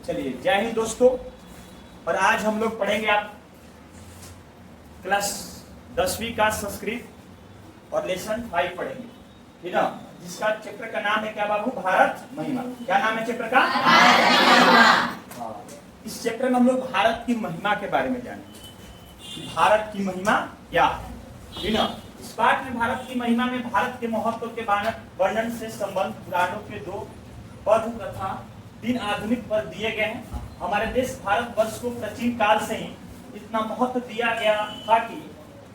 चलिए, जय हिंद दोस्तों। और आज हम लोग पढ़ेंगे आप क्लास 10वीं का संस्कृत और लेसन 5 पढ़ेंगे, ठीक है, जिसका चैप्टर का नाम है क्या बाबू? भारत महिमा। क्या नाम है चैप्टर का? हाँ, इस चैप्टर में हम लोग भारत की महिमा के बारे में जानेंगे कि भारत की महिमा क्या है, ठीक है। इस पाठ में भारत की महिमा में भारत के महत्व के वर्णन से संबंध पुराणों के 2 पद तथा 3 आधुनिक पद दिए गए हैं। हमारे देश भारतवर्ष को प्राचीन काल से ही इतना महत्व दिया गया था कि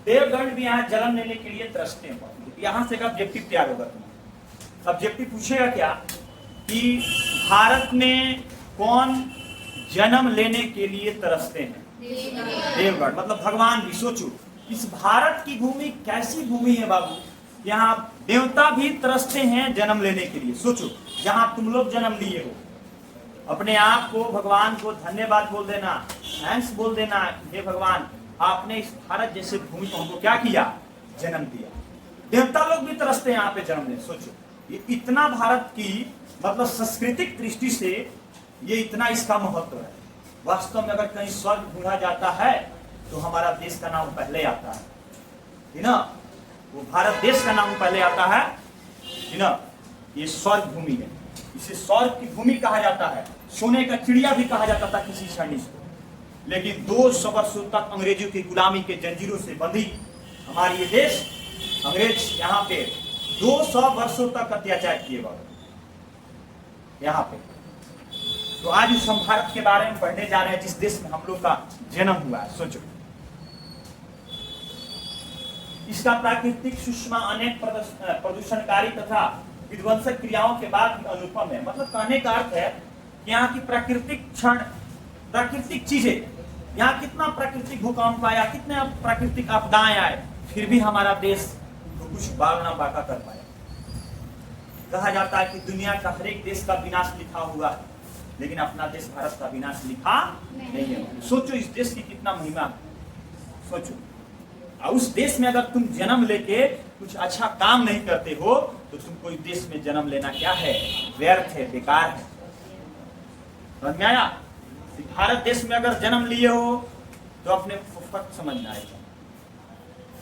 देवगण भी यहाँ जन्म लेने के लिए तरसते हैं। यहाँ से ऑब्जेक्टिव तैयार होगा, तुम्हारा ऑब्जेक्टिव पूछेगा क्या कि भारत में कौन जन्म लेने के लिए तरसते हैं? देवगण, मतलब भगवान भी। सोचो, इस भारत की भूमि कैसी भूमि है बाबू, यहाँ देवता भी तरसते हैं जन्म लेने के लिए। सोचो, जहाँ तुम लोग जन्म लिए हो, अपने आप को भगवान को धन्यवाद बोल देना, थैंक्स बोल देना, हे भगवान आपने इस भारत जैसे भूमि को हमको क्या किया? जन्म दिया। देवता लोग भी तरसते हैं यहाँ पे जन्म लेने। सोचो, ये इतना भारत की मतलब सांस्कृतिक दृष्टि से ये इतना इसका महत्व है। वास्तव में अगर कहीं स्वर्ग ढूंढा जाता है तो हमारा देश का नाम पहले आता है ना, वो भारत देश का नाम पहले आता है ना। ये स्वर्ग भूमि है, इसे स्वर्ग की भूमि कहा जाता है। सोने का चिड़िया भी कहा जाता था किसी क्षण को। लेकिन 200 वर्षों तक अंग्रेजों की गुलामी के जंजीरों से बंधी हमारी ये देश, अंग्रेज यहाँ पे 200 वर्षों तक अत्याचार किए गए यहाँ पे। तो आज इस हम भारत के बारे में पढ़ने जा रहे हैं, जिस देश में हम लोग का जन्म हुआ है। सोचो, इसका प्राकृतिक सुषमा अनेक प्रदूषणकारी तथा विध्वंसक क्रियाओं के बाद भी अनुपम है। मतलब कहने का अर्थ है कि यहाँ की प्राकृतिक क्षण, प्राकृतिक चीजें, यहाँ कितना प्राकृतिक भूकंप आया, कितने प्राकृतिक आपदाएं आए, फिर भी हमारा देश तो कुछ बाल ना बाका कर पाया। कहा जाता है कि दुनिया का हर एक देश का विनाश लिखा हुआ है, लेकिन अपना देश भारत का विनाश लिखा नहीं है। सोचो इस देश की कितना महिमा है। सोचो, उस देश में अगर तुम जन्म लेके कुछ अच्छा काम नहीं करते हो तो तुमको इस देश में जन्म लेना क्या है? व्यर्थ है, बेकार है। समझ में आया? भारत देश में अगर जन्म लिए हो तो अपने फर्क समझना है,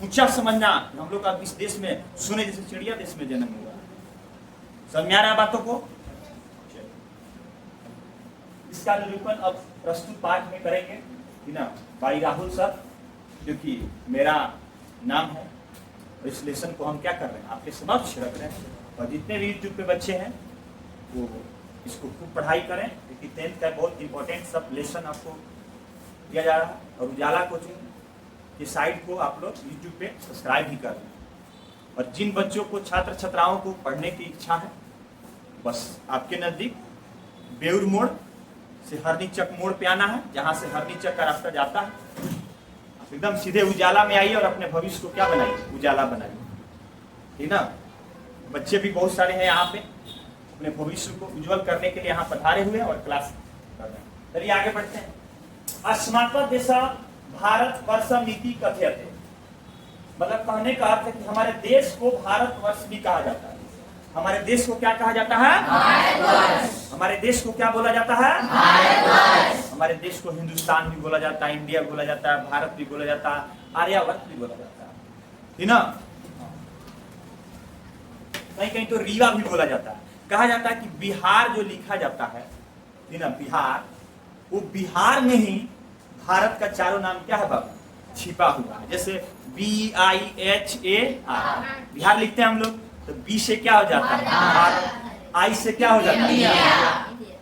ऊंचा समझना। हम लोग का इस देश में सोने जैसे चिड़िया देश में जन्म हुआ। समझ में आ रहा बातों को? इसका निरूपण अब प्रस्तुत पाठ में करेंगे, ठीक ना, भाई राहुल सर, जो कि मेरा नाम है। और इस लेसन को हम क्या कर रहे हैं? आपके समक्ष रख रहे हैं। और जितने भी यूट्यूब पे बच्चे हैं वो इसको खूब पढ़ाई करें, क्योंकि 10th का बहुत इंपॉर्टेंट सब लेसन आपको दिया जा रहा है। और उजाला कोचिंग की साइट को आप लोग यूट्यूब पे सब्सक्राइब भी कर लें। और जिन बच्चों को, छात्र छात्राओं को पढ़ने की इच्छा है, बस आपके नज़दीक बेउर मोड़ से हरनी चक मोड़ पे आना है, जहाँ से हरनी चक का रास्ता जाता है। एकदम सीधे उजाला में आइए और अपने भविष्य को क्या बनाइए? उजाला बनाइए, ठीक ना। बच्चे भी बहुत सारे हैं यहाँ पे, अपने भविष्य को उज्जवल करने के लिए यहाँ पधारे हुए हैं और क्लास कर रहे हैं। चलिए आगे बढ़ते हैं। अस्माकं देशः भारत वर्षम इति कथ्यते। मतलब कहने का अर्थ है कि हमारे देश को भारतवर्ष भी कहा जाता है। हमारे देश को क्या कहा जाता है? हमारे देश को क्या बोला जाता है? हमारे देश को हिंदुस्तान भी बोला जाता है, इंडिया बोला जाता है, भारत भी बोला जाता है, आर्यावर्त भी बोला जाता है, ठीक ना। कहीं कहीं तो रीवा भी बोला जाता है। कहा जाता है कि बिहार जो लिखा जाता है, ठीक ना, बिहार, वो बिहार में ही भारत का चारों नाम क्या है बाबू? छिपा हुआ है। जैसे BIHAR बिहार लिखते हैं हम लोग, तो बी से क्या हो जाता है? आई से क्या हो जाता है?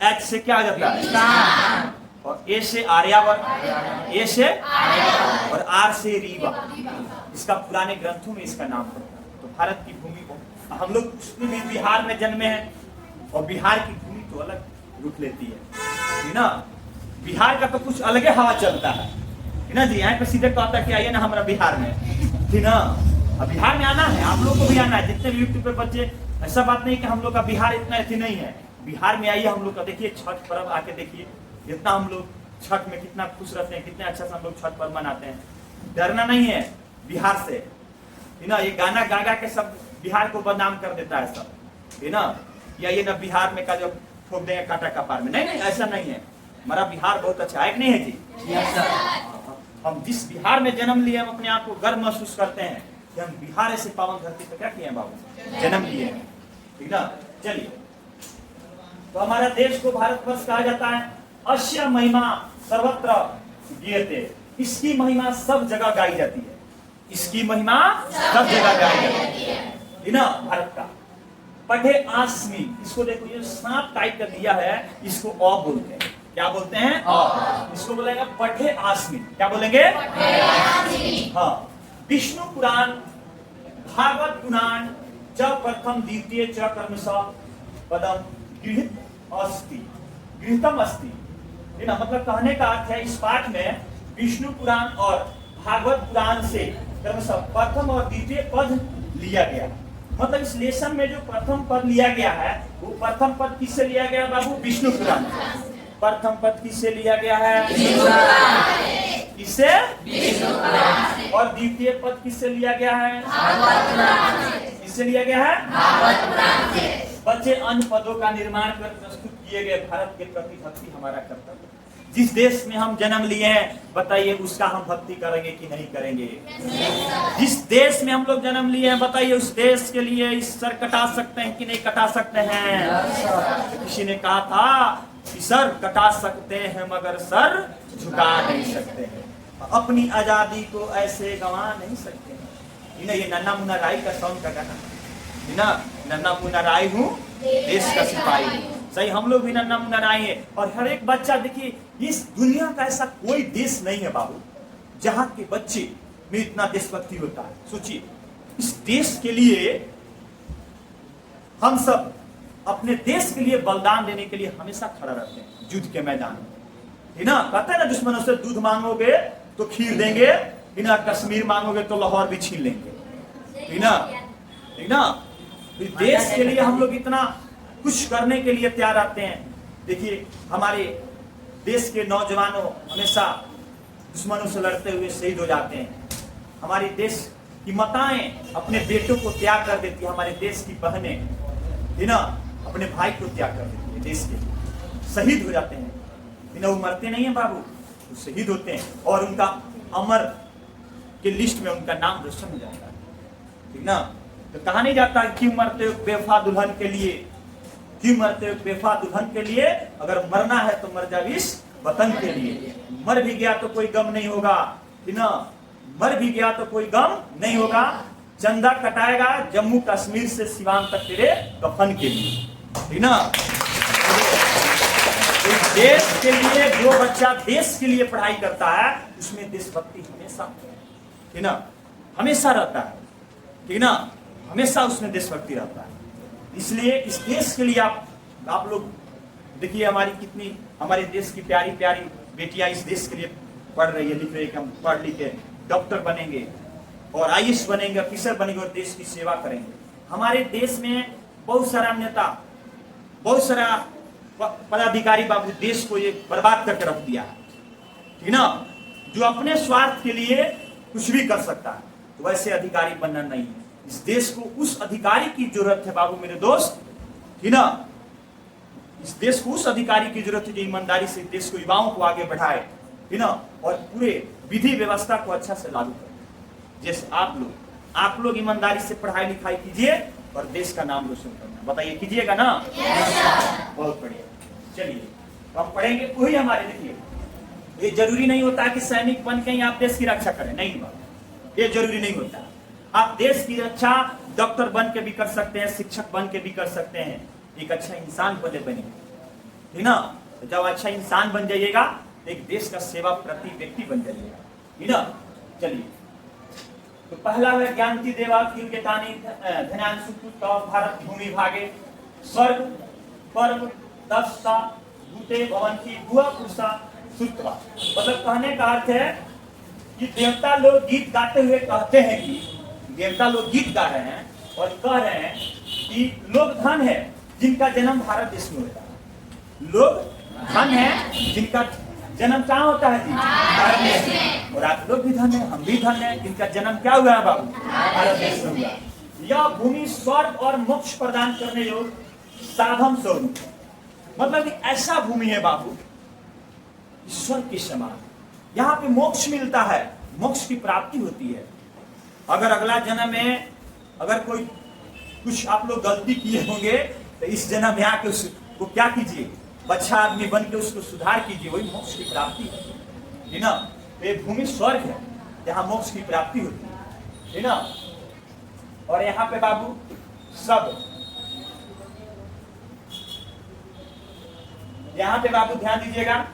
एच से क्या हो जाता है? और ए से आर्यावर्त, ए से और आर से रीवा। इसका पुराने ग्रंथों में इसका नाम पड़ता है। तो भारत की भूमि को हम लोग उसमें भी बिहार में जन्मे हैं, और बिहार की भूमि तो अलग रुख लेती है ना। बिहार का तो कुछ अलग हवा चलता है ना जी। यहाँ पे सीधे कहता है कि आइए ना हमारा बिहार में, ठीक ना। अब बिहार में आना है, आप लोग को भी आना है, जितने भी यूट्यूब पे बच्चे। ऐसा बात नहीं कि हम लोग का बिहार इतना ऐसी नहीं है। बिहार में आइए, हम लोग का देखिए छठ पर्व आके देखिए, जितना हम लोग छठ में कितना खुश रहते हैं, कितने अच्छा से हम लोग छठ पर्व मनाते हैं। डरना नहीं है बिहार से, है ना। ये गाना गा गा के सब बिहार को बदनाम कर देता है सब, है ना। या ये ना बिहार में का जो ठोक देंगे कांटा कपार में, नहीं नहीं, ऐसा नहीं है। हमारा बिहार बहुत अच्छा है कि नहीं है जी? हम जिस बिहार में जन्म लिए हम अपने आप को गर्व महसूस करते हैं कि हम बिहार ऐसे पावन धरती पर क्या किए हैं बाबू, जन्म लिए हैं, ठीक ना। चलिए, तो हमारा देश को भारतवर्ष कहा जाता है। अस्य महिमा सर्वत्र गीयते, इसकी महिमा सब जगह गाई जाती है, इसकी महिमा सब जगह गाई जाती है ना। भारत का पढ़े आसमी, इसको देखो ये सांप टाइप कर दिया है, इसको अ बोलते हैं। क्या बोलते हैं? अ। इसको बोलेंगे पढ़े आसमी। क्या बोलेंगे? हाँ। विष्णु पुराण, भागवत पुराण च प्रथम द्वितीय च कर्मश पदम गृहीत अस्ति, गृहीतम अस्ति, है ना। मतलब कहने का अर्थ है इस पाठ में विष्णु पुराण और भागवत पुराण से क्रमशः प्रथम और द्वितीय पद लिया गया। मतलब इस लेसन में जो प्रथम पद लिया गया है वो प्रथम पद किससे लिया गया बाबू? विष्णु पुराण। प्रथम पद किससे लिया गया है? किससे? और द्वितीय पद किससे लिया गया है? किससे लिया गया है? बच्चे अन्य पदों का निर्माण कर प्रस्तुत किए गए भारत के प्रति भक्ति हमारा कर्तव्य। जिस देश में हम जन्म लिए हैं बताइए उसका हम भक्ति करेंगे कि नहीं करेंगे? जिस देश में हम लोग जन्म लिए हैं बताइए उस देश के लिए इस सर कटा सकते हैं कि नहीं कटा सकते हैं? किसी ने कहा था कि सर कटा सकते हैं मगर सर झुका नहीं सकते हैं, अपनी आजादी को ऐसे गंवा नहीं सकते हैं। ये नन्ना मुन्ना राय का सॉन्ग का गाना ना, नन्ना मुन्ना राय हूँ देश का सिपाही हूँ। सही, हम लोग भी नन्ना मुन्ना राय है। और हर एक बच्चा देखिए, इस दुनिया का ऐसा कोई देश नहीं है बाबू जहाँ के बच्चे में इतना देशभक्ति होता है। सोचिए, इस देश के लिए हम सब अपने देश के लिए बलिदान देने के लिए हमेशा खड़ा रहते हैं युद्ध के मैदान में, है ना। कहते हैं ना, दुश्मनों से दूध मांगोगे तो खीर देंगे, है ना। कश्मीर मांगोगे तो लाहौर भी छीन लेंगे, है ना, है ना। देश के लिए हम लोग इतना कुछ करने के लिए तैयार रहते हैं। देखिए, हमारे देश के नौजवानों हमेशा दुश्मनों से लड़ते हुए शहीद हो जाते हैं। हमारे देश की माताएं अपने बेटों को त्याग कर देती है, हमारे देश की बहनें, है ना, अपने भाई को त्याग कर देती है देश के लिए, शहीद हो जाते हैं। वो मरते नहीं है बाबू, वो शहीद होते हैं और उनका अमर के लिस्ट में उनका नाम रोशन हो जाता है, ठीक ना। तो कहा नहीं जाता क्यों मरते हो बेवफा दुल्हन के लिए, क्यों मरते हो बेवफा दुल्हन के लिए, अगर मरना है तो मर जा इस वतन के लिए। मर भी गया तो कोई गम नहीं होगा, है ना, मर भी गया तो कोई गम नहीं होगा। चंदा कटाएगा जम्मू कश्मीर से सिवान तक तेरे कफन के लिए, है ना। देश के लिए जो बच्चा देश के लिए पढ़ाई करता है उसमें देशभक्ति हमेशा, है ना, हमेशा रहता है, ठीक ना, हमेशा उसमें देशभक्ति रहता है। इसलिए इस देश के लिए आप लोग देखिए, हमारे देश की प्यारी प्यारी बेटियां इस देश के लिए पढ़ रही है, लिख रही है कि हम पढ़ लिख के डॉक्टर बनेंगे और आईएएस बनेंगे, ऑफिसर बनेंगे और देश की सेवा करेंगे। हमारे देश में बहुत सारा नेता, बहुत सारा पदाधिकारी बाबू देश को ये बर्बाद करके रख दिया है, ठीक ना, जो अपने स्वार्थ के लिए कुछ भी कर सकता है। तो वैसे अधिकारी बनना नहीं है। इस देश को उस अधिकारी की जरूरत है बाबू मेरे दोस्त, ठीक ना। इस देश को उस अधिकारी की जरूरत है जो ईमानदारी से देश को, युवाओं को आगे बढ़ाए, है ना, और पूरे विधि व्यवस्था को अच्छा से लागू करे। जैसे आप लोग ईमानदारी से पढ़ाई लिखाई कीजिए और देश का नाम रोशन करना। बताइए, कीजिएगा ना? बहुत बढ़िया। चलिए, हम पढ़ेंगे वही हमारे। देखिए, ये जरूरी नहीं होता कि सैनिक बन के ही आप देश की रक्षा करें, नहीं बात, ये जरूरी नहीं होता। आप देश की रक्षा डॉक्टर बन के भी कर सकते हैं, शिक्षक बन के भी कर सकते हैं, एक अच्छा इंसान बनेंगे, ठीक ना। तो जब अच्छा इंसान बन जाइएगा तो एक देश का सेवा प्रति व्यक्ति बन जाइएगा, ठीक ना। चलिए, तो पहला है ज्ञानती देवा किलकेतानी धन्यांशु भारत भूमि भागे स्वर्ग पर्व दस्ता भूते भवन की भुआ पुरुषा सुतवा। मतलब कहने का अर्थ है कि देवता लोग गीत गाते हुए कहते हैं कि देवता लोग गीत गा रहे हैं और कह रहे हैं कि लोग धन है जिनका जन्म भारत देश में होता है, लोग धन है जिनका जन्म कहाँ होता है जी? भारत देश में। और आप लोग भी धन है, हम भी धन है, जिनका जन्म क्या हुआ है बाबू? भारत देश में हुआ। यह भूमि स्वर्ग और मोक्ष प्रदान करने योग्य साधन स्वरूप, मतलब ऐसा भूमि है बाबू ईश्वर के समान। यहाँ पे मोक्ष मिलता है, मोक्ष की प्राप्ति होती है। अगर अगला जन्म में अगर कोई कुछ आप लोग गलती किए होंगे तो इस जन्म में आके उसको क्या कीजिए, अच्छा आदमी बन के उसको सुधार कीजिए, वही मोक्ष की प्राप्ति है ना। ये भूमि स्वर्ग है जहाँ मोक्ष की प्राप्ति होती है ना। और यहाँ पे बाबू सब, यहाँ पे बाबू ध्यान दीजिएगा,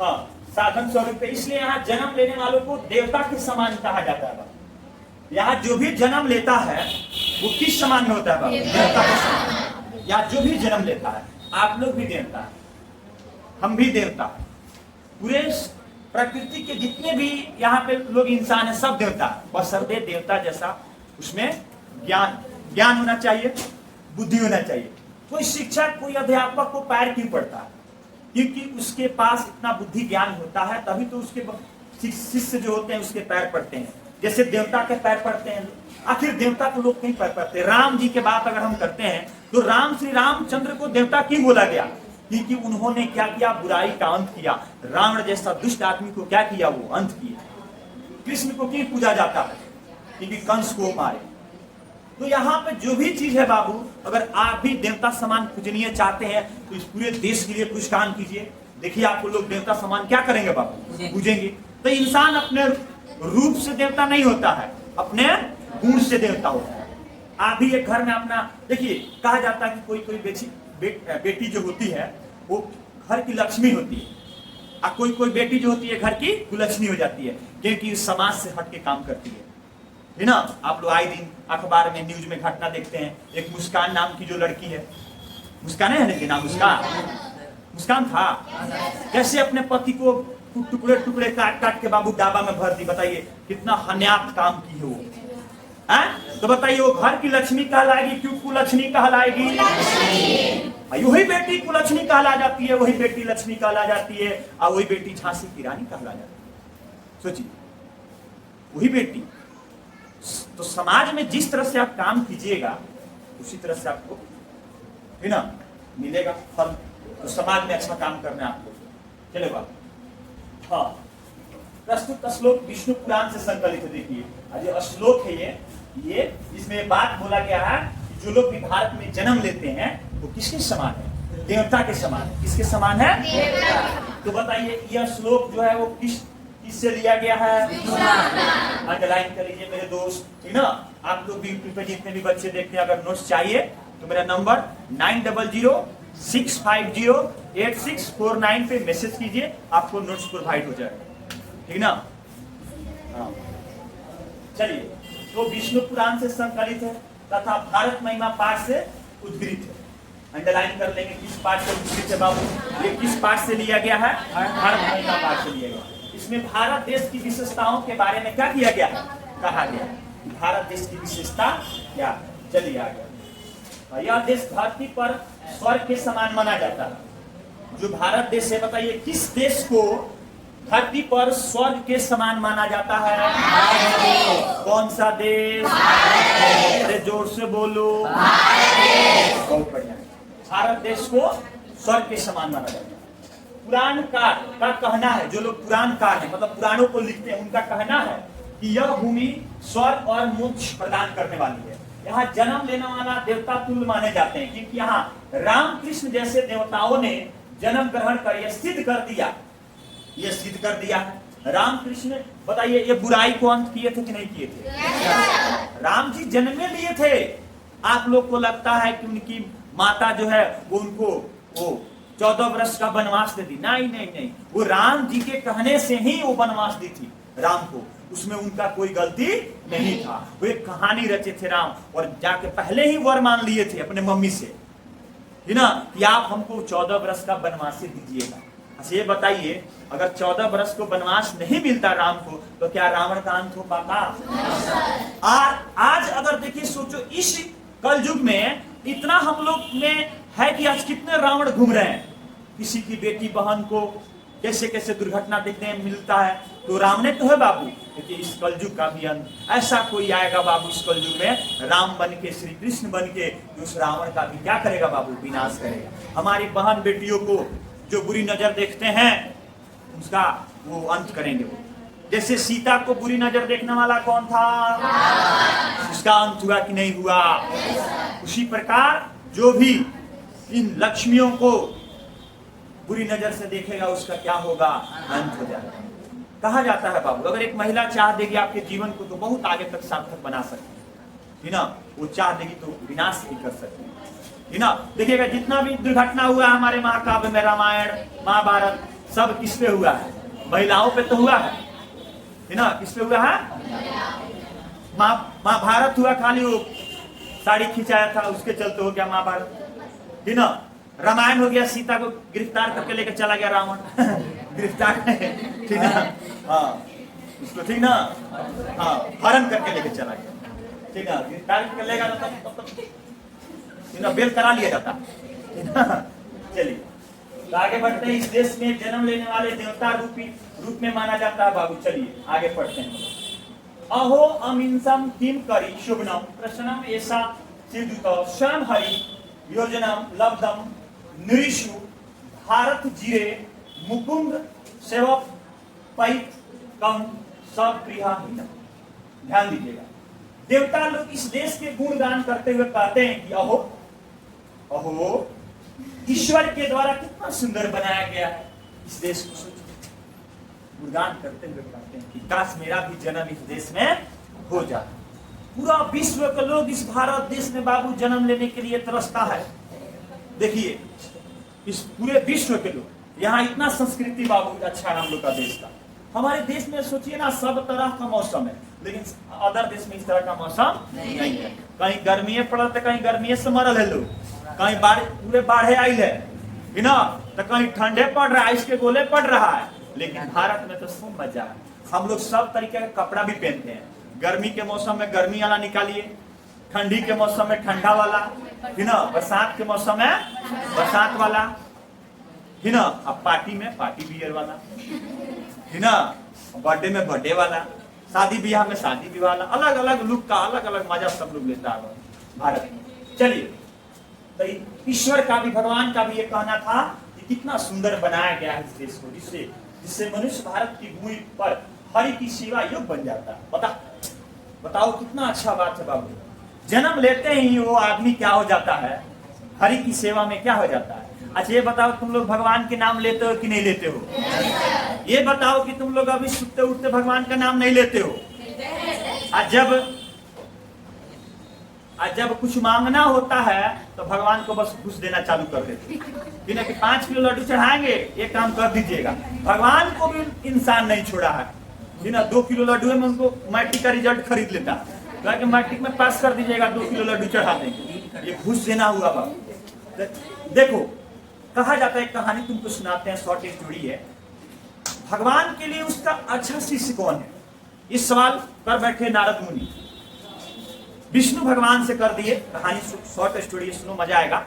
हाँ साधन स्वरूप, इसलिए यहाँ जन्म लेने वालों को देवता के समान कहा जाता है। यहाँ जो भी जन्म लेता है वो किस समान में होता है बाबू? देवता के समान। यहाँ जो भी जन्म लेता है, आप लोग भी देवता है, हम भी देवता, पूरे प्रकृति के जितने भी यहाँ पे लोग इंसान है सब देवता, बशर्ते देवता जैसा उसमें ज्ञान होना चाहिए, बुद्धि होना चाहिए। कोई शिक्षक कोई अध्यापक को पैर क्यों पड़ता है? क्योंकि उसके पास इतना बुद्धि ज्ञान होता है, तभी तो उसके शिष्य जो होते हैं उसके पैर पड़ते हैं। जैसे देवता के पैर पड़ते हैं, आखिर देवता को लोग कहीं पैर पड़ते हैं। राम जी के बात अगर हम करते हैं तो राम श्री रामचंद्र को देवता क्यों बोला गया? क्योंकि उन्होंने क्या किया? बुराई का अंत किया। रावण जैसा दुष्ट आदमी को क्या किया? वो अंत किया। कृष्ण को क्यों पूजा जाता है? क्योंकि कंस को मारे। तो यहाँ पे जो भी चीज है बाबू, अगर आप भी देवता समान पूजनीय चाहते हैं तो इस पूरे देश के लिए कुछ काम कीजिए। देखिए आपको लोग देवता समान क्या करेंगे बाबू? पूजेंगे। तो इंसान अपने रूप से देवता नहीं होता है, अपने गुण से देवता होता है। आप भी एक घर में अपना देखिए, कहा जाता है कि कोई कोई बेटी जो होती है वो घर की लक्ष्मी होती है, और कोई कोई बेटी जो होती है घर की कुलक्ष्मी हो जाती है, क्योंकि समाज से हट के काम करती है ना। आप लोग आए दिन अखबार में न्यूज में घटना देखते हैं, एक मुस्कान नाम की जो लड़की है, मुस्कान है ना नाम, मुस्कान था, कैसे अपने पति को टुकड़े टुकड़े काट काट के बाबू डाबा में भर दी। बताइए कितना हन्यात काम की है वो, है? तो बताइए वो घर की लक्ष्मी कहलाएगी क्यों कुलक्ष्मी कहलाएगी? वही बेटी कुलक्ष्मी कहला जाती है, वही बेटी लक्ष्मी कहला जाती है, और वही बेटी झांसी की रानी कहला जाती है। सोचिए, वही बेटी। तो समाज में जिस तरह से आप काम कीजिएगा उसी तरह से आपको है ना मिलेगा फल। तो समाज में अच्छा काम करना है आपको, चलेगा। हाँ, प्रस्तुत श्लोक विष्णु पुराण से संकलित है। देखिए जो श्लोक है ये इसमें बात बोला गया है कि जो लोग भी भारत में जन्म लेते हैं वो किसके समान है? देवता के समान है। किसके समान है? देवता। तो बताइए यह श्लोक जो है वो किससे लिया गया है? अंडरलाइन कर लीजिए मेरे दोस्त, ठीक ना। आप लोग भी यूट्यूब पे जितने भी बच्चे देखते हैं, अगर नोट्स चाहिए तो मेरा नंबर 9006508649 पे मैसेज कीजिए, आपको नोट्स प्रोवाइड हो जाएगा, ठीक ना। हाँ चलिए, तो विष्णु पुराण से संकलित है तथा भारत महिमा पाठ से उद्गृत है। अंडरलाइन कर लेंगे किस पाठ से उद्गृत है बाबू? ये किस पाठ से लिया गया है? भारत महिमा पाठ से लिया गया। इसमें भारत देश की विशेषताओं के बारे में क्या किया गया है? कहा गया भारत देश की विशेषता क्या? चलिए आगे। यह देश धरती पर स्वर्ग के समान माना जाता है। जो भारत देश है, बताइए किस देश को धरती पर स्वर्ग के समान माना जाता है? कौन सा देश? अरे जोर से बोलो। बहुत बढ़िया। भारत देश को स्वर्ग के समान माना जाता है। पुराणकार का कहना है, जो लोग पुराणकार हैं मतलब पुराणों को लिखते हैं, उनका कहना है कि यह भूमि स्वर्ग और मोक्ष प्रदान करने वाली है। यहाँ जन्म लेने वाला देवता तुल्य माने जाते हैं, क्योंकि यहाँ रामकृष्ण जैसे देवताओं ने जन्म ग्रहण कर यह सिद्ध कर दिया, ये सिद्ध कर दिया है। रामकृष्ण बताइए ये बुराई को अंत किए थे कि नहीं किए थे? राम जी जन्मे लिए थे। आप लोग को लगता है कि उनकी माता जो है वो उनको वो 14 वर्ष का वनवास दे दी? नहीं नहीं नहीं, वो राम जी के कहने से ही वो वनवास दी थी राम को, उसमें उनका कोई गलती नहीं था। वो एक कहानी रचे थे राम, और जाके पहले ही वर मान लिए थे अपने मम्मी से, है ना, कि आप हमको 14 वर्ष का वनवास दीजिएगा। अच्छा ये बताइए, अगर 14 वर्ष को वनवास नहीं मिलता राम को तो क्या रावण का अंत हो पाता? आज अगर देखिए सोचो, इस कल युग में इतना हम लोग में है कि आज कितने रावण घूम रहे हैं। किसी की बेटी बहन को कैसे कैसे दुर्घटना देखने मिलता है, तो राम ने तो है बाबू। देखिए इस कलयुग का भी अंत, ऐसा कोई आएगा बाबू इस कलयुग में राम बन के, श्री कृष्ण बन के, उस रावण का भी क्या करेगा बाबू? विनाश करेगा। हमारी बहन बेटियों को जो बुरी नजर देखते हैं उसका वो अंत करेंगे वो। जैसे सीता को बुरी नजर देखने वाला कौन था? उसका अंत हुआ कि नहीं हुआ? उसी प्रकार जो भी इन लक्ष्मियों को बुरी नजर से देखेगा उसका क्या होगा? अंत हो जाएगा। कहा जाता है बाबू, अगर एक महिला चाह देगी आपके जीवन को तो बहुत आगे तक सार्थक बना सकती है ना। वो चाह देगी तो विनाश भी कर सकती है ना। देखिएगा जितना भी दुर्घटना हुआ है हमारे महाकाव्य में, रामायण महाभारत, सब किस पे हुआ है? महिलाओं पे तो हुआ है ना। किस पे हुआ है? महाभारत हुआ खाली वो साड़ी खिंचाया था उसके चलते हो गया महाभारत, है ना। रामायण हो गया सीता को गिरफ्तार करके लेकर चला गया रावण गिरफ्तार, ठीक ना। हाँ उसको, ठीक ना, हाँ हरण करके लेकर चला गया, ठीक ना। गिरफ्तार कर लेगा तो बेल करा लिया जाता, ठीक ना। चलिए तो आगे बढ़ते हैं। इस देश में जन्म लेने वाले देवता रूप में माना जाता है बाबू। चलिए आगे पढ़ते हैं। अहो अमिंसम किम करी शुभनम प्रसन्नम ऐसा सिद्धुत स्वयं हरि योजनम लब्धम निरीशु भारत जीरे मुकुंद सेवक पैत कम सब प्रियाहीन। ध्यान दीजिएगा, देवता लोग इस देश के गुणगान करते हुए कहते हैं कि अहो अहो ईश्वर के द्वारा कितना सुंदर बनाया गया है इस देश को। गुणगान करते हुए कहते हैं कि काश मेरा भी जन्म इस देश में हो जाए। पूरा विश्व के लोग इस भारत देश में बाबू जन्म लेने के लिए तरसता है। देखिए इस पूरे विश्व के लोग, यहाँ इतना संस्कृति बाबू अच्छा है हम लोग का देश का। हमारे देश में सोचिए ना सब तरह का मौसम है, लेकिन अदर देश में इस तरह का मौसम नहीं है। कहीं गर्मी पड़ल तो कहीं गर्मी से मरल है लोग, कहीं पूरे बाढ़े आई है ना, तो कहीं ठंडे पड़ रहा है, इसके गोले पड़ रहा है। लेकिन भारत में तो सब मजा है। हम लोग सब तरीके का कपड़ा भी पहनते हैं। गर्मी के मौसम में गर्मी वाला निकालिए, ठंडी के मौसम में ठंडा वाला, है ना। बरसात के मौसम में बरसात वाला, है ना। अब पार्टी में पार्टी बियर वाला, है ना। बर्थडे में बर्थडे वाला, शादी ब्याह में शादी ब्याह वाला, अलग अलग लुक का अलग अलग मजा सब लोग लेता है भारत में। चलिए तो ईश्वर का भी, भगवान का भी ये कहना था कि कितना सुंदर बनाया गया है इस देश को, जिससे मनुष्य भारत की भूमि पर हरि की सेवा योग्य बन जाता है। बताओ कितना अच्छा बात है बाबू। जन्म लेते ही वो आदमी क्या हो जाता है? हरि की सेवा में क्या हो जाता है? अच्छा ये बताओ, तुम लोग भगवान के नाम लेते हो कि नहीं लेते हो? ये बताओ कि तुम लोग अभी सुते उठते भगवान का नाम नहीं लेते हो? आज जब कुछ मांगना होता है तो भगवान को बस घुस देना चालू कर देते हैं कि 5 किलो लड्डू चढ़ाएंगे, ये काम कर दीजिएगा। भगवान को भी इंसान नहीं छोड़ा है ना। 2 किलो लड्डू में उनको मैट्रिक का रिजल्ट खरीद लेता है, मैट्रिक में पास कर दीजिएगा, 2 किलो लड्डू चढ़ा देंगे। ये घुस देना हुआ बाबू। देखो कहा जाता है, कहानी तुमको सुनाते हैं, शॉर्ट स्टोरी है। भगवान के लिए उसका अच्छा शिष्य कौन है? इस सवाल कर बैठे नारद मुनि। विष्णु भगवान से कर दिए। कहानी शॉर्ट स्टोरी, सुनो मजा आएगा।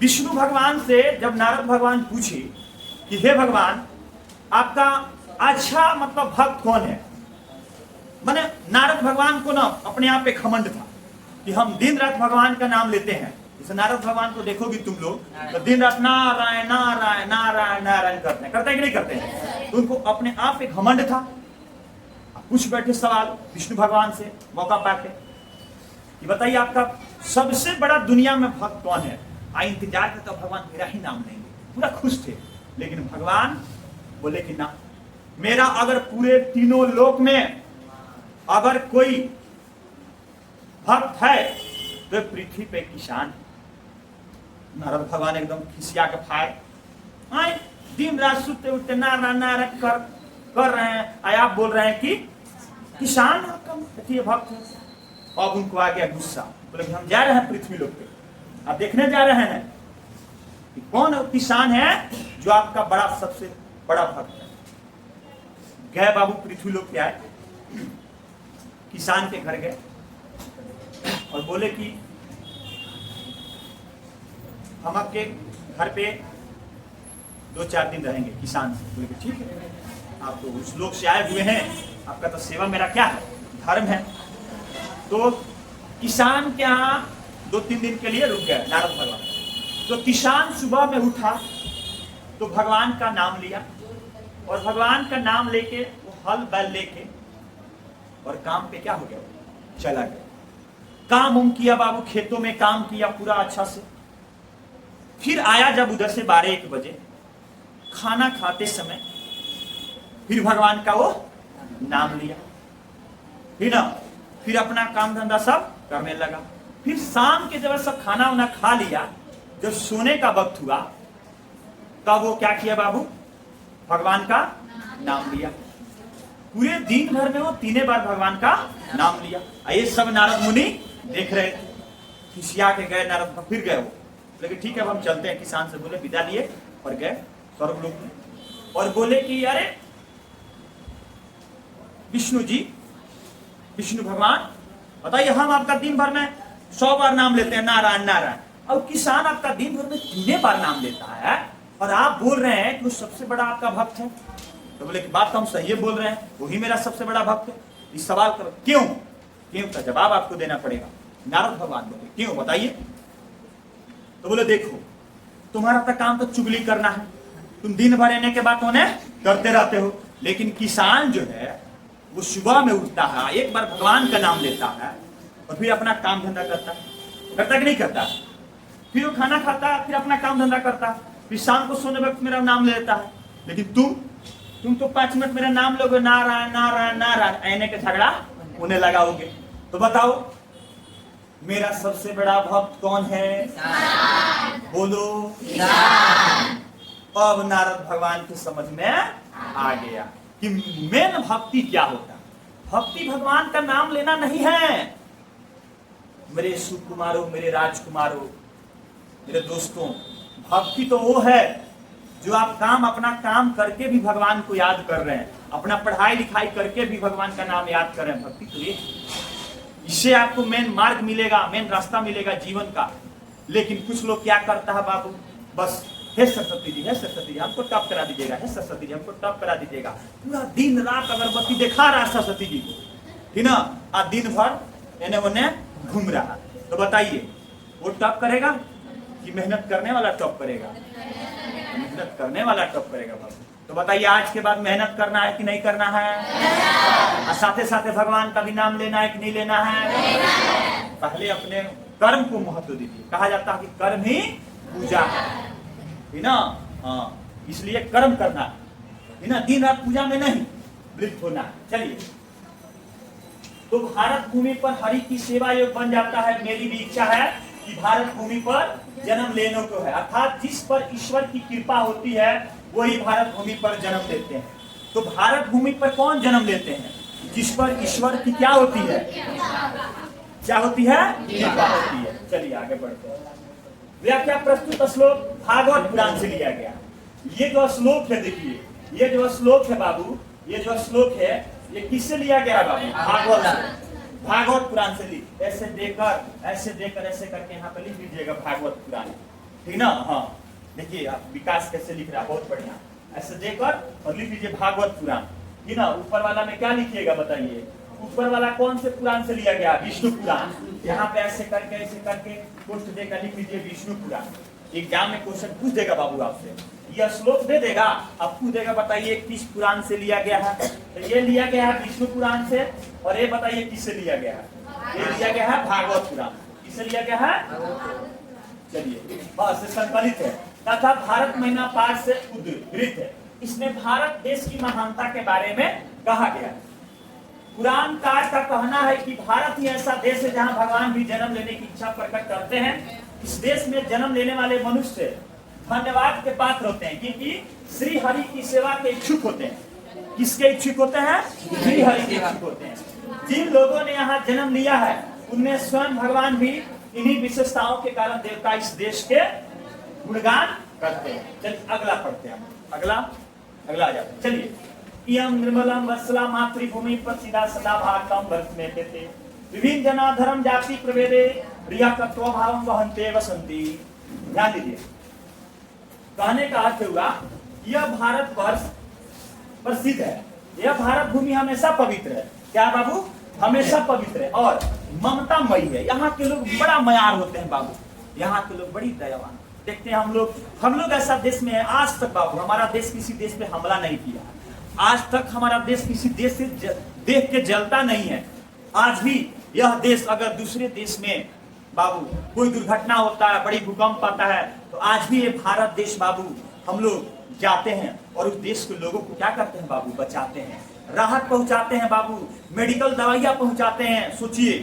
विष्णु भगवान से जब नारद भगवान पूछे कि हे भगवान आपका अच्छा मतलब भक्त कौन है? माने नारद भगवान को ना अपने आप पे घमंड था कि हम दिन रात भगवान का नाम लेते हैं। जैसे नारद भगवान को देखोगे तुम लोग तो दिन रात नारायण नारायण नारायण नारायण करते हैं कि नहीं करते हैं? तो उनको अपने आप पे घमंड था। पूछ बैठे सवाल विष्णु भगवान से मौका पाके कि बताइए आपका सबसे बड़ा दुनिया में भक्त कौन है? इंतजार करता भगवान मेरा ही नाम लेंगे, पूरा खुश थे। लेकिन भगवान बोले कि ना, मेरा अगर पूरे तीनों लोक में अगर कोई भक्त है तो पृथ्वी पे किसान। नारद भगवान एकदम खिसिया के फायर, दिन रात सुते उठते नारायण नारायण कर रहे हैं, आप बोल रहे हैं कि किसान भक्त है। अब उनको आ गया गुस्सा, बोले हम जा रहे हैं पृथ्वी लोक पे, आप देखने जा रहे हैं कि कौन किसान है जो आपका बड़ा सबसे बड़ा भक्त है। गए बाबू पृथ्वी लोक पे आए, किसान के घर गए और बोले कि हम आपके घर पे 2-4 दिन रहेंगे। किसान से बोले कि ठीक है, आप तो उस लोक से आए हुए हैं, आपका तो सेवा मेरा क्या है, धर्म है। तो किसान के यहाँ 2-3 दिन के लिए रुक गए नारद भगवान। तो किसान सुबह में उठा तो भगवान का नाम लिया और भगवान का नाम लेके वो हल बैल लेके और काम पे क्या हो गया, चला गया। काम उम किया बाबू, खेतों में काम किया पूरा अच्छा से। फिर आया जब उधर से 12-1 बजे, खाना खाते समय फिर भगवान का वो नाम लिया, फिर ना फिर अपना काम धंधा सब करने लगा। फिर शाम के जब सब खाना वाना खा लिया, जब सोने का वक्त हुआ तब वो क्या किया बाबू, भगवान का नाम लिया। पूरे दिन भर में वो 3 बार भगवान का नाम लिया। ये सब नारद मुनि देख रहे थे, खिसिया के गए नारद, फिर गए वो, लेकिन ठीक है अब हम चलते हैं, किसान से बोले, विदा लिए और गए स्वर्गलोक में। और बोले कि अरे विष्णु जी, विष्णु भगवान बताइए, हम आपका दिन भर में 100 बार नाम लेते हैं नारायण नारायण, और किसान आपका दिन भर में 3 बार नाम लेता है और आप बोल रहे हैं कि वो सबसे बड़ा आपका भक्त है। तो बोले कि बात तो हम सही बोल रहे हैं, वही मेरा सबसे बड़ा भक्त है। इस सवाल का क्यों, क्यों का जवाब आपको देना पड़ेगा। नारद भगवान बोले क्यों बताइए। तो बोले देखो, तुम्हारा तो काम तो चुगली करना है, तुम दिन भर रहने के बाद उन्हें करते रहते हो, लेकिन किसान जो है वो सुबह में उठता है, एक बार भगवान का नाम लेता है और फिर अपना काम धंधा करता है, करता कि नहीं करता। फिर वो खाना खाता है, फिर अपना काम धंधा करता है, फिर शाम को सोने वक्त मेरा नाम लेता है। लेकिन तुम तो 5 मिनट मेरा नाम लोगे, नारायण नारायण नारायण, आने के झगड़ा उन्हें लगाओगे। तो बताओ मेरा सबसे बड़ा भक्त कौन है, बोलो। अब नारद भगवान की समझ में आ गया कि मेन भक्ति क्या होता है। भक्ति भगवान का नाम लेना नहीं है। मेरे सुकुमारों, मेरे राजकुमारों, मेरे दोस्तों, भक्ति तो वो है जो आप अपना काम करके भी भगवान को याद कर रहे हैं, अपना पढ़ाई लिखाई करके भी भगवान का नाम याद कर रहे हैं। भक्ति तो ये, इससे आपको मेन मार्ग मिलेगा, मेन रास्ता मिलेगा जीवन का। लेकिन कुछ लोग क्या करता है बाबू, बस हे सरस्वती जी, हे सरस्वती जी हमको टॉप करा दीजिएगा, हे सरस्वती जी हमको टॉप करा दीजिएगा। पूरा दिन रात अगरबत्ती दिखा रहा सरस्वती जी को, ठीक ना, और दिन भर एने ओने घूम रहा। तो बताइए वो टॉप करेगा कि मेहनत करने वाला टॉप करेगा? मेहनत करने वाला टॉप करेगा बाबू। तो बताइए आज के बाद मेहनत करना है कि नहीं करना है, और साथे साथे भगवान का भी नाम लेना है कि नहीं लेना है। पहले अपने कर्म को महत्व दीजिए। कहा जाता है कि कर्म ही पूजा है ना। हाँ, इसलिए कर्म करना है ना, दिन रात पूजा में नहीं लिप्त होना है। चलिए, तो भारत भूमि पर हरि की सेवा योग बन जाता है। मेरी भी इच्छा है कि भारत भूमि पर जन्म लेने को है, अर्थात जिस पर ईश्वर की कृपा होती है वही भारत भूमि पर जन्म लेते हैं। तो भारत भूमि पर कौन जन्म लेते हैं? जिस पर ईश्वर की क्या होती है, क्या होती है, कृपा होती है। चलिए आगे बढ़ते हैं। व्याख्या प्रस्तुत श्लोक भागवत पुराण से लिया गया। ये जो श्लोक है, देखिए ये जो श्लोक है बाबू, ये जो श्लोक है ये किससे लिया गया है बाबू? भागवत से, भागवत पुराण से ली। ऐसे देकर ऐसे करके यहाँ पे लिख लीजिएगा भागवत पुराण, ठीक ना। हाँ देखिए आप विकास कैसे लिख रहा है, बहुत बढ़िया। ऐसे देकर और लिख लीजिए भागवत पुराण, ठीक ना। ऊपर वाला में क्या लिखिएगा बताइए? ऊपर वाला कौन से पुराण से लिया गया? विष्णु पुराण। यहाँ पे ऐसे करके पोस्ट देकर लिख लीजिए विष्णु पुराण। एग्जाम में क्वेश्चन पूछ देगा बाबू आपसे, यह श्लोक दे देगा, अब पूछ देगा बताइए किस पुराण से लिया गया है। तो ये लिया गया है विष्णु पुराण से, और ये बताइए किससे लिया गया है? ये लिया गया है भागवत पुराण। किससे लिया गया है? चलिए बस संकलित है तथा भारत महीना पाठ से उद्धृत है। इसमें भारत देश की महानता के बारे में कहा गया। पुराणकार का कहना है कि भारत ही ऐसा देश है जहां भगवान भी जन्म लेने की इच्छा प्रकट करते हैं। इस देश में जन्म लेने वाले मनुष्य धन्यवाद के पात्र होते हैं, क्योंकि श्री हरि की सेवा के इच्छुक होते हैं। किसके इच्छुक होते हैं? श्री हरि के इच्छुक होते हैं। जिन लोगों ने यहाँ जन्म लिया है उनमें स्वयं भगवान भी इन्हीं विशेषताओं के कारण देवता इस देश के गुणगान करते हैं। चलिए अगला पढ़ते हैं, अगला आ जाते हैं। चलिए, इयं निर्मलम वत्सला मातृभूमि पर सीधा सदा भारतम वर्ष में थे। विभिन्न जना धर्म जाति प्रभेदे प्रिया तत्व भाव वहंते वसंती। ध्यान दीजिए, कहने का अर्थ हुआ यह भारत वर्ष प्रसिद्ध है, यह भारत भूमि हमेशा पवित्र है। क्या बाबू? हमेशा पवित्र है और ममतामयी है। यहाँ के लोग बड़ा मयार होते हैं बाबू, यहाँ के लोग बड़ी दयावान, देखते हैं हम लोग ऐसा देश में है, आज तक बाबू हमारा देश किसी देश पे हमला नहीं किया, आज तक हमारा देश किसी देश से देख के जलता नहीं है। आज भी यह देश अगर दूसरे देश में बाबू कोई दुर्घटना होता है, बड़ी भूकंप आता है, तो आज भी ये भारत देश बाबू हम लोग जाते हैं और उस देश के लोगों को क्या करते हैं बाबू, बचाते हैं, राहत पहुंचाते हैं बाबू, मेडिकल दवाइयां पहुंचाते हैं। सोचिए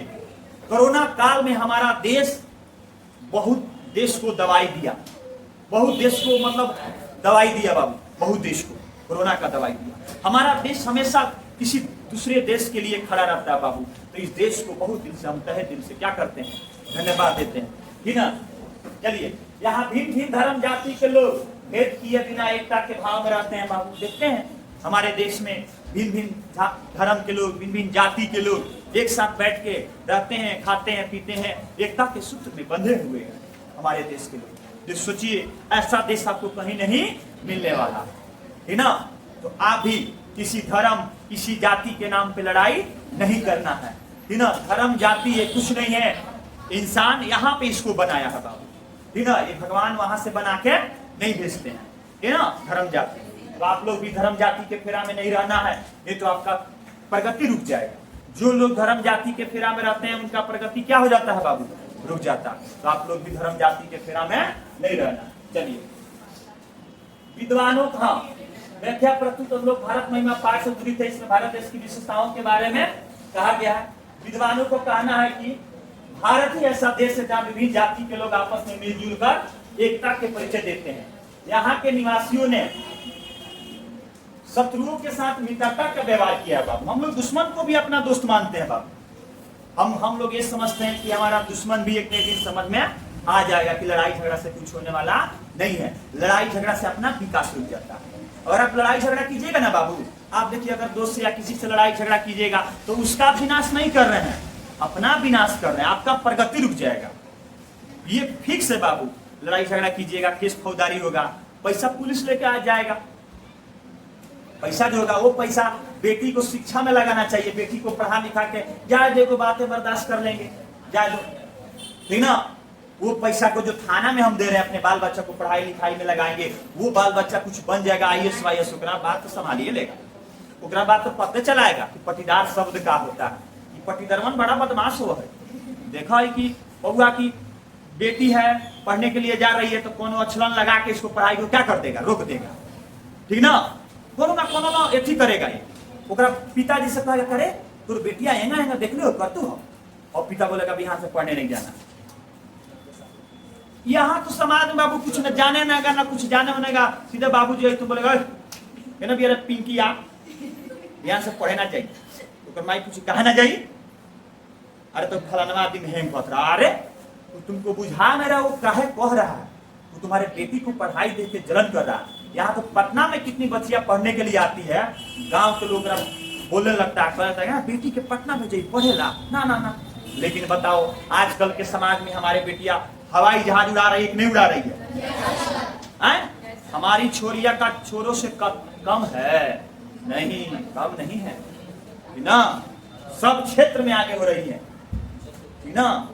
कोरोना काल में हमारा देश बहुत देश को दवाई दिया, बहुत देश को मतलब दवाई दिया बाबू, बहुत देश को कोरोना का दवाई दिया। हमारा देश हमेशा किसी दूसरे देश के लिए खड़ा रहता है बाबू, तो इस देश को बहुत दिल से हम तहे दिल से क्या करते हैं, धन्यवाद देते हैं, ठीक ना। चलिए यहाँ भिन्न भिन्न धर्म जाति के लोग भेद किए बिना एकता के भाव में रहते हैं बाबू। देखते हैं हमारे देश में भिन्न भिन्न धर्म के लोग, भिन्न भिन्न जाति के लोग एक साथ बैठ के रहते हैं, खाते हैं, पीते हैं, एकता के सूत्र में बंधे हुए हैं हमारे देश के लोग। जो सोचिए ऐसा देश आपको कहीं नहीं मिलने वाला, है ना। तो आप भी किसी धर्म किसी जाति के नाम पे लड़ाई नहीं करना है ना। धर्म जाति ये कुछ नहीं है, इंसान यहाँ पे इसको बनाया है बाबू, है ना। ये भगवान वहां से बना के नहीं भेजते हैं, है ना, धर्म जाति। तो आप लोग भी धर्म जाति के फेरा में नहीं रहना है, नहीं तो आपका प्रगति रुक जाएगा। जो लोग धर्म जाति के फेरा में रहते हैं उनका प्रगति क्या हो जाता है बाबू, रुक जाता। तो आप लोग भी धर्म जाति के फेरा में नहीं रहना। चलिए विद्वानों का व्याख्या प्रस्तुत हम लोग भारत महिमा पाठ से जुड़ी थे। इसमें भारत देश की विशेषताओं के बारे में कहा गया है। विद्वानों को कहना है कि भारत ही ऐसा देश है जहाँ विभिन्न जाति के लोग आपस में मिलजुल कर एकता के परिचय देते हैं। यहाँ के निवासियों ने शत्रुओं के साथ मित्रता का व्यवहार किया है बाबू। हम लोग दुश्मन को भी अपना दोस्त मानते हैं बाबू। हम लोग ये समझते हैं कि हमारा दुश्मन भी एक दिन समझ में आ जाएगा कि लड़ाई झगड़ा से कुछ होने वाला नहीं है। लड़ाई झगड़ा से अपना विकास रुक जाता है। और आप लड़ाई झगड़ा कीजिएगा ना बाबू, आप देखिए अगर दोस्त से या किसी से लड़ाई झगड़ा कीजिएगा तो उसका विनाश नहीं कर रहे हैं, अपना विनाश कर रहे हैं, आपका प्रगति रुक जाएगा। ये फिक्स है बाबू। लड़ाई झगड़ा कीजिएगा, केस फौजदारी होगा, पैसा पुलिस लेके आ जाएगा। पैसा जो होगा वो पैसा बेटी को शिक्षा में लगाना चाहिए, बेटी को पढ़ा लिखा के जाए देखो बातें बर्दाश्त कर लेंगे, जाए दो, ठीक ना। वो पैसा को जो थाना में हम दे रहे हैं अपने बाल बच्चा को पढ़ाई लिखाई में लगाएंगे, वो बाल बच्चा कुछ बन जाएगा IAS वाईएस, ओकरा बात तो संभालिए लेगा, ओकरा बात तो पता चलाएगा कि पटीदार शब्द का होता है। कि पटीदरवन बड़ा बदमाश हुआ है। देखा है कि बउआ की बेटी है पढ़ने के लिए जा रही है तो कोनो अछलन लगा के इसको पढ़ाई को क्या कर देगा, रोक देगा, ठीक ना। कोनो ना एथी करेगा ये। ओकरा पिताजी से कहेगा करे तोर बेटिया एंगा देख लो कर तू हो, और पिता बोलेगा यहाँ से पढ़ने नहीं जाना। यहाँ तो समाज में बाबू कुछ न जाने ना ना कुछ जाने बनेगा, सीधे बाबू जो है तो बोलेगा ना भी पिंकी आप यहाँ से पढ़े ना चाहिए, तो माई कुछ कहा ना जाइए। अरे तो फलाना दिन हेम पथ रहा, अरे तो तुमको बुझा नहीं रहा वो काहे कह रहा है, वो तुम्हारे बेटी को पढ़ाई दे के जलन कर रहा है। यहाँ तो पटना में कितनी बच्चियां पढ़ने के लिए आती है, गांव के लोग बोलने लगता है बेटी के पटना में जाइए पढ़ेला ना ना ना। लेकिन बताओ आजकल के समाज में हमारे बेटियां हवाई जहाज उड़ा रही है कि नहीं उड़ा रही है? हमारी छोरिया का छोरों से कम है नहीं, कम नहीं है ना। सब क्षेत्र में आगे हो रही है ना।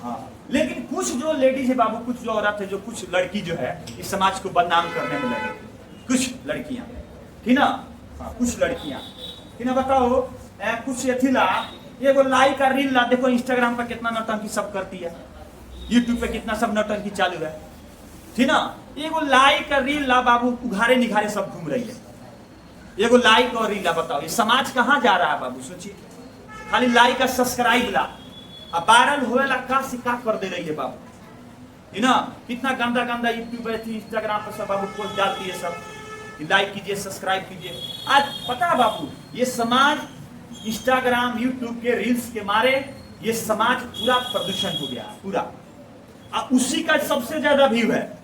हाँ, लेकिन कुछ जो लेडीज है बाबू, कुछ जो औरत है, जो कुछ लड़की जो है इस समाज को बदनाम करने में लगे, कुछ लड़कियां, ठीक ना। हाँ, कुछ लड़कियां, ठीक ना। बताओ कुछ अथी ला एगो लाइक का रील ला, देखो इंस्टाग्राम पर कितना नौटंकी सब करती है, यूट्यूब पे कितना सब नौटंकी चालू है, ठीक ना। एगो लाइक का रील ला बाबू, उघारे निघारे सब घूम रही है। एगो लाइक और रील ला, बताओ ये समाज कहाँ जा रहा है बाबू। सोचिए खाली लाइक का सब्सक्राइब ला, अब वायरल होएला का सिक्का कर दे रही है बाबू, है ना। कितना गंदा गंदा यूट्यूब पे इंस्टाग्राम पर सब बाबू पोस्ट डालती है सब, लाइक कीजिए सब्सक्राइब कीजिए। आज पता है बाबू ये समाज इंस्टाग्राम यूट्यूब के रील्स के मारे ये समाज पूरा प्रदूषण हो गया पूरा। उसी का सबसे ज्यादा व्यू है।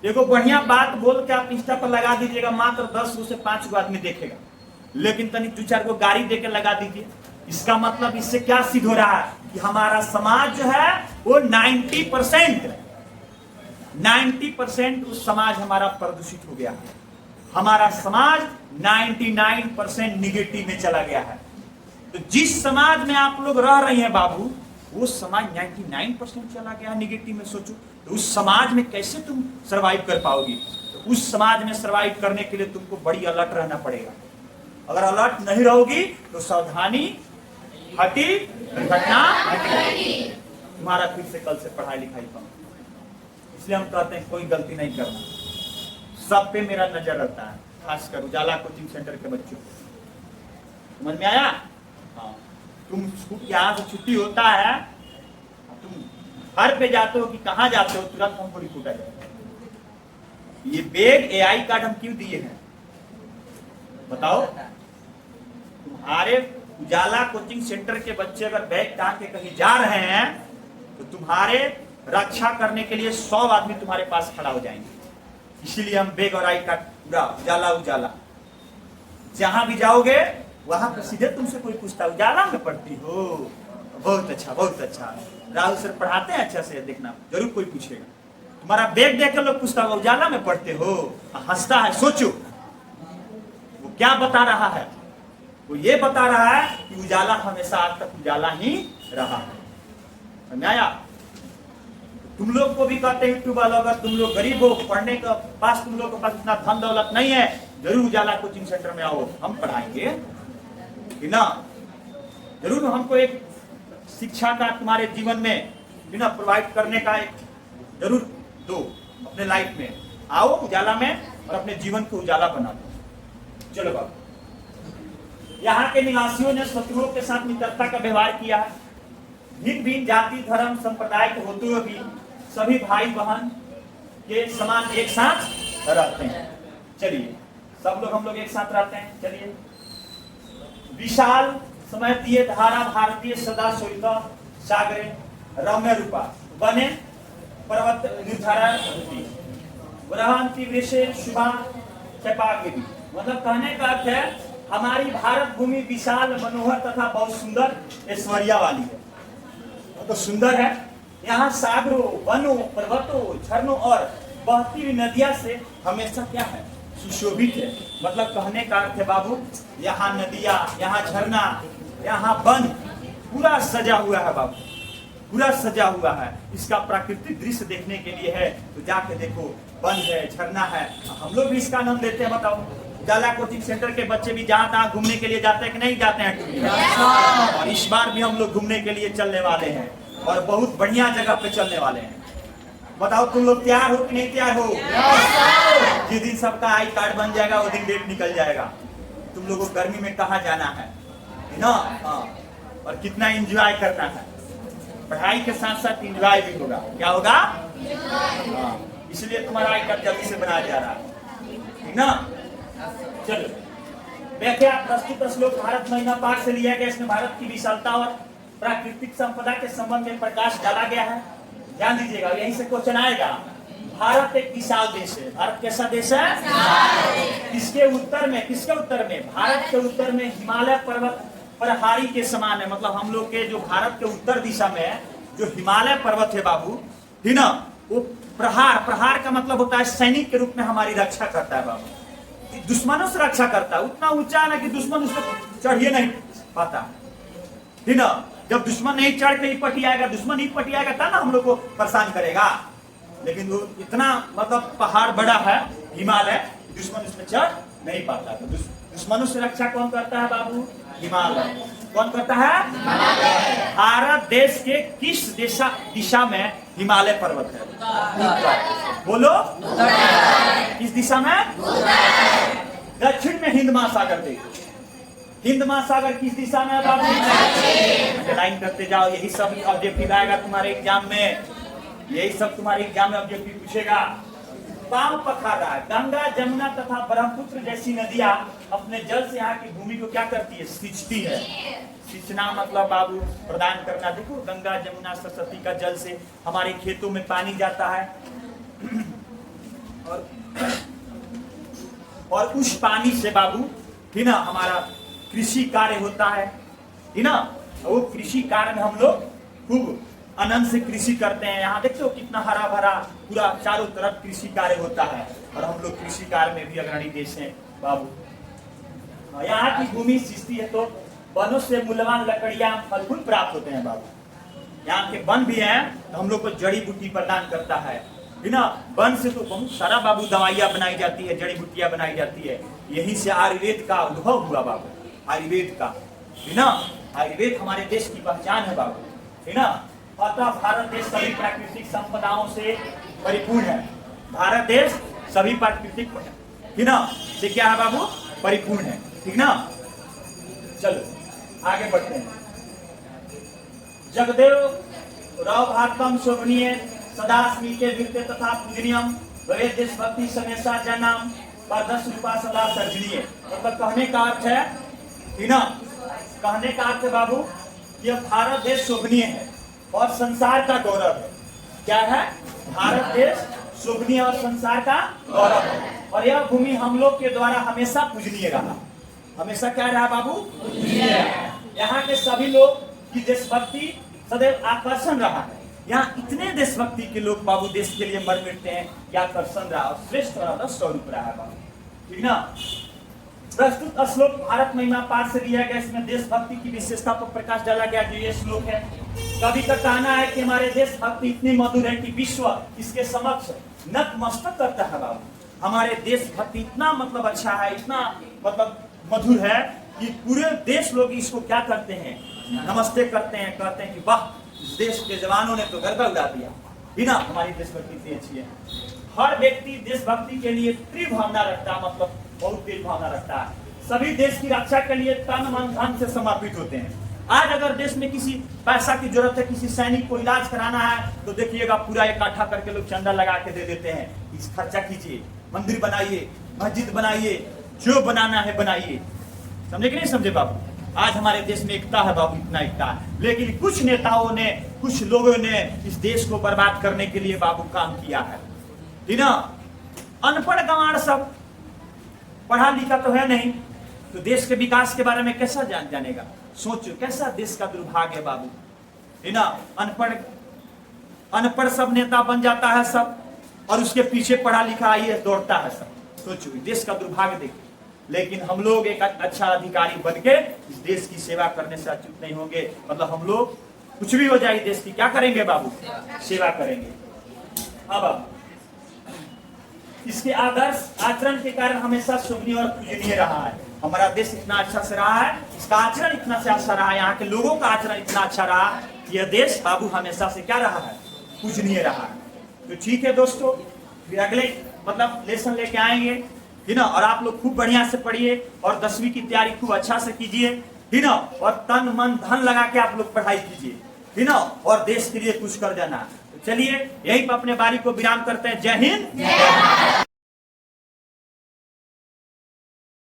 देखो बढ़िया बात बोल के आप इंस्टा पर लगा दीजिएगा, मात्र 10 से 5 गो आदमी देखेगा। लेकिन तनी 2-4 को गाड़ी देके लगा दीजिए, इसका मतलब इससे क्या सिद्ध हो रहा है कि हमारा समाज जो है वो 90% उस समाज हमारा प्रदूषित हो गया है। हमारा समाज 99% निगेटिव में चला गया है। तो जिस समाज में आप लोग रह रही हैं बाबू, वो समाज 99% चला गया निगेटिव में, सोचो तो उस समाज में कैसे तुम सरवाइव कर पाओगी? तो उस समाज में सरवाइव करने के लिए तुमको बड़ी अलर्ट रहना पड़ेगा। अगर अलर्ट नहीं रहोगी तो सावधानी हटी घटना तुम्हारा फिर से कल से पढ़ाई लिखाई कम। इसलिए हम कहते हैं कोई गलती नहीं करना, सब पे मेरा नजर रहता है, खासकर उजाला कोचिंग सेंटर के बच्चों को। समझ में आया? हाँ, तुम यहाँ से छुट्टी होता है, तुम घर पे जाते हो कि कहाँ जाते हो, तुरंत हमको रिपोर्ट आ जाएगा। ये बैग AI कार्ड हम क्यों दिए हैं बताओ? तुम्हारे उजाला कोचिंग सेंटर के बच्चे अगर बैग टांग के कहीं जा रहे हैं तो तुम्हारे रक्षा करने के लिए 100 आदमी तुम्हारे पास खड़ा हो जाएंगे। इसीलिए हम बैग और आई कार्ड पूरा उजाला उजाला, जहां भी जाओगे वहां पर सीधे तुमसे कोई पूछता उजाला में पढ़ती हो? बहुत अच्छा बहुत अच्छा, राहुल सर पढ़ाते हैं अच्छा से, देखना जरूर कोई पूछेगा। तुम्हारा बैग देख कर लोग पूछता होगा उजाला में पढ़ते हो, हंसता है। सोचो वो क्या बता रहा है, वो ये बता रहा है कि उजाला हमेशा आज तक उजाला ही रहा है। समझ आया? तुम लोग को भी कहते हैं यूट्यूब वालों, अगर तुम लोग गरीब हो, पढ़ने का पास तुम लोग के पास इतना धन दौलत नहीं है, जरूर उजाला कोचिंग सेंटर में आओ, हम पढ़ाएंगे कि ना। जरूर हमको एक शिक्षा का तुम्हारे जीवन में बिना प्रोवाइड करने का एक जरूर दो अपने लाइफ में। आओ उजाला में और अपने जीवन को उजाला बना दो। चलो बाबू, यहाँ के निवासियों ने शत्रुओं के साथ मित्रता का व्यवहार किया है। भिन्न भिन्न जाति धर्म संप्रदाय के होते हुए भी सभी भाई बहन के समान एक साथ रहते हैं। चलिए सब लोग हम लोग एक साथ रहते हैं। चलिए, विशाल समय दिए धारा भारतीय सदा सोईता सागरे रम्य रूपा बने पर्वत निर्धारण शुभा चपागिरी। मतलब कहने का अर्थ है हमारी भारत भूमि विशाल मनोहर तथा बहुत सुंदर ऐश्वर्या वाली है, तो सुंदर है। यहाँ सागरों वनों पर्वतों झरनों और बहती हुई नदियां से हमेशा क्या है, सुशोभित है। मतलब कहने का अर्थ है बाबू, यहाँ नदियां, यहाँ झरना, यहाँ वन पूरा सजा हुआ है बाबू, पूरा सजा हुआ है। इसका प्राकृतिक दृश्य देखने के लिए है तो जाके देखो, वन है झरना है। हम लोग भी इसका आनंद लेते हैं। बताओ उजाला कोचिंग सेंटर के बच्चे भी जहाँ तहाँ घूमने के लिए जाते हैं कि नहीं जाते हैं? और इस बार भी हम लोग घूमने के लिए चलने वाले हैं और बहुत बढ़िया जगह पे चलने वाले हैं। बताओ तुम लोग तैयार हो कि नहीं तैयार हो? जिस दिन सबका आई कार्ड बन जाएगा वो दिन डेट निकल जाएगा। तुम लोगों को गर्मी में कहाँ जाना है ना? हाँ, और कितना एंजॉय करना है। पढ़ाई के साथ साथ एंजॉय भी होगा। क्या होगा? हाँ, इसलिए तुम्हारा आई कार्ड जल्दी से बनाया जा रहा है, ठीक ना? चलो, व्याख्या प्रस्तुत श्लोक भारत महीना पाठ से लिया गया। इसमें भारत की विशालता और प्राकृतिक संपदा के संबंध में प्रकाश डाला गया है। ध्यान दीजिएगा, यहीं से क्वेश्चन आएगा। भारत एक विशाल देश है। भारत कैसा देश है? इसके उत्तर में, किसके उत्तर में? भारत के उत्तर में हिमालय पर्वत प्रहारी के समान है। मतलब हम लोग के जो भारत के उत्तर दिशा में जो हिमालय पर्वत है बाबू, है ना, वो प्रहार का मतलब होता है सैनिक के रूप में हमारी रक्षा करता है बाबू। दुश्मनों से रक्षा करता है। उतना ऊंचा है ना कि दुश्मन उस पर चढ़िए नहीं पाता, है ना। जब दुश्मन नहीं चढ़ के ही पटी आएगा, दुश्मन ही पटी आएगा तब ना हम लोग को परेशान करेगा। लेकिन वो इतना मतलब पहाड़ बड़ा है हिमालय, दुश्मन उस पर चढ़ नहीं पाता। तो दुश्मनों से रक्षा कौन करता है बाबू? हिमालय। कौन करता है? भारत देश के किस दिशा में हिमालय पर्वत है? उत्तर। बोलो, किस दिशा में? दक्षिण में हिंद महासागर। देखो हिंद महासागर किस दिशा में है बाबू? अंडरलाइन करते जाओ। यही सब ऑब्जेक्टिव आएगा तुम्हारे एग्जाम में। यही सब तुम्हारे एग्जाम में ऑब्जेक्टिव पूछेगा। पांव पखारा, गंगा जमुना तथा ब्रह्मपुत्र जैसी नदियां अपने जल से यहाँ की भूमि को क्या करती है? सिंचती है। सिंचना मतलब बाबू प्रदान करना। देखो गंगा जमुना सरस्वती का जल से हमारे खेतों में पानी जाता है और उस पानी से बाबू, है ना, हमारा कृषि कार्य होता है ना। वो कृषि कार्य में हम लोग खूब आनंद से कृषि करते हैं। यहाँ देखते हो कितना हरा भरा पूरा चारों तरफ कृषि कार्य होता है और हम लोग कृषि कार्य में भी अग्रणी देश हैं बाबू। यहाँ की भूमि सिंचती है तो वनों से मूल्यवान लकड़ियां फल फूल प्राप्त होते हैं बाबू। यहाँ के वन भी हैं तो हम लोग को जड़ी बूटी प्रदान करता है ना। वन से तो बहुत सारा बाबू दवाइयाँ बनाई जाती है, जड़ी बूटियाँ बनाई जाती है। यहीं से आयुर्वेद का उद्भव हुआ बाबू, आयुर्वेद का, है ना। आयुर्वेद हमारे देश की पहचान है बाबू, है ना। अतः भारत देश सभी प्राकृतिक संपदाओं से परिपूर्ण है। भारत देश सभी प्राकृतिक, है ना, से क्या है बाबू, परिपूर्ण है, ठीक ना। चलो आगे बढ़ते हैं। जगदेव राव भारतम शोभनीय सदा स्मीते वित्ते तथा पूजनीयम भवे देशभक्ति समेसा जनाम पर 10 रूपा सदा सर्जनीय। मतलब कहने का अर्थ है, ठीक ना, कहने का अर्थ है बाबू, यह भारत देश शोभनीय है और संसार का गौरव है। क्या है? भारत देश शोभनीय और संसार का गौरव है। और यह भूमि हम लोग के द्वारा हमेशा पूजनीय रहा। हमेशा क्या रहा बाबू? पूजनीय। यहाँ के सभी लोग की देशभक्ति सदैव आकर्षण रहा है। यहाँ इतने देशभक्ति के लोग बाबू देश के लिए मर मिटते हैं, क्या आकर्षण रहा और श्रेष्ठ रहा, स्वरूप रहा है बाबू, ठीक ना। प्रस्तुत श्लोक भारत महिमा पाठ से दिया गया। इसमें देशभक्ति की विशेषता पर प्रकाश डाला गया। जो ये श्लोक है, कवि का कहना है कि हमारे देशभक्ति इतनी मधुर है कि विश्व इसके समक्ष नतमस्तक करता है बाबू। हमारे देशभक्ति इतना मतलब अच्छा है, इतना मतलब मधुर है कि पूरे देश लोग इसको क्या करते हैं, नमस्ते करते हैं, कहते हैं कि वाह, इस देश के जवानों ने तो गर्व उड़ा दिया, बिना हमारी देशभक्ति इतनी अच्छी है। हर व्यक्ति देशभक्ति के लिए तीव्र भावना रखता है, मतलब बहुत तीव्र भावना रखता है। सभी देश की रक्षा के लिए तन मन धन से समर्पित होते हैं। आज अगर देश में किसी पैसा की जरूरत है, किसी सैनिक को इलाज कराना है, तो देखिएगा पूरा इकट्ठा करके लोग चंदा लगा के दे देते हैं। इस खर्चा कीजिए, मंदिर बनाइए, मस्जिद बनाइए, जो बनाना है बनाइए। समझे कि नहीं समझे बाबू? आज हमारे देश में एकता है बाबू, इतना एकता है। लेकिन कुछ नेताओं ने, कुछ लोगों ने इस देश को बर्बाद करने के लिए बाबू काम किया है, ठीक ना। अनपढ़ गंवार सब, पढ़ा लिखा तो है नहीं, तो देश के विकास के बारे में कैसा जानेगा? सोचो कैसा देश का दुर्भाग्य है बाबू, है ना। अनपढ़ सब नेता बन जाता है सब, और उसके पीछे पढ़ा लिखा आईएएस दौड़ता है सब। सोचो देश का दुर्भाग्य देखिए। लेकिन हम लोग एक अच्छा अधिकारी बनके इस देश की सेवा करने से अच्युत नहीं होंगे। मतलब हम लोग कुछ भी हो जाए देश की क्या करेंगे बाबू? सेवा करेंगे। हाँ बाबू, इसके आदर्श आचरण के कारण हमेशा शोभनीय और पूजनीय रहा है। हमारा देश इतना अच्छा से रहा है, इसका आचरण इतना से अच्छा रहा है, यहाँ के लोगों का आचरण इतना अच्छा रहा कि यह देश बाबू हमेशा से क्या रहा है? पूजनीय रहा है। तो ठीक है दोस्तों, फिर अगले मतलब लेसन लेके आएंगे, है ना। और आप लोग खूब बढ़िया से पढ़िए और 10वीं की तैयारी खूब अच्छा से कीजिए, है ना। और तन मन धन लगा के आप लोग पढ़ाई कीजिए, है ना, और देश के लिए कुछ कर देना। तो चलिए यहीं पर अपने बारी को विराम करते हैं। जय हिंद।